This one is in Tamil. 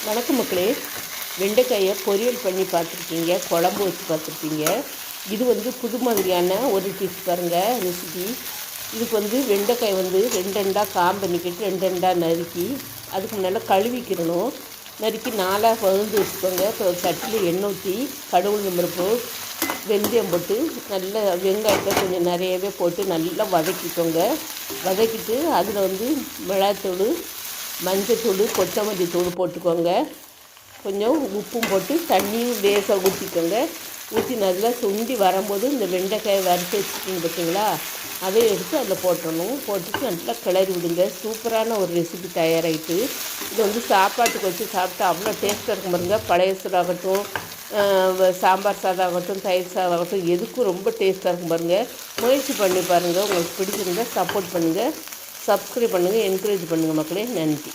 வணக்கம் மக்களே. வெண்டைக்காயை பொரியல் பண்ணி பார்த்துருக்கீங்க, குழம்பு வச்சு பார்த்துருப்பீங்க. இது புது மாதிரியான ஒரு டிஷ் பாருங்கள், ரெசிபி. இதுக்கு வெண்டைக்காய் ரெண்டு ரெண்டாக பண்ணிக்கிட்டு ரெண்டு ரெண்டாக நறுக்கி அதுக்கு முன்னால் கழுவிக்கிறணும். நறுக்கி 4ஆக பகிர்ந்து வச்சுக்கோங்க. இப்போ சட்டியில் எண்ணெய் ஊற்றி கடுகு பருப்பு வெந்தயம் போட்டு நல்லா வெங்காயத்தை கொஞ்சம் நிறையவே போட்டு நல்லா வதக்கிக்கோங்க. வதக்கிட்டு அதில் மிளகாத்தூள், மஞ்சத்தூள், கொத்தமல்லி தூள் போட்டுக்கோங்க. கொஞ்சம் உப்பும் போட்டு தண்ணியும் லேசாக ஊற்றிக்கோங்க. ஊற்றி நல்லா சுண்டி வரும்போது இந்த வெண்டைக்காயை வறுத்து வச்சுக்கிங்க பார்த்தீங்களா, அதை எடுத்து அதில் போட்டுடணும். போட்டுட்டு நல்லா கிளறி விடுங்க. சூப்பரான ஒரு ரெசிபி தயாராகிட்டு. இது சாப்பாட்டுக்கு வச்சு சாப்பிட்டா அவ்வளோ டேஸ்ட்டாக இருக்கும் பாருங்க. பழைய சோறாகட்டும், சாம்பார் சாதம் ஆகட்டும், தயிர் சாதம் ஆகட்டும், எதுக்கும் ரொம்ப டேஸ்ட்டாக இருக்கும் பாருங்கள். முயற்சி பண்ணி பாருங்கள். உங்களுக்கு பிடிச்சிருந்தால் சப்போர்ட் பண்ணுங்கள், சப்ஸ்கிரைப் பண்ணுங்கள், என்கரேஜ் பண்ணுங்கள் மக்களே. நன்றி.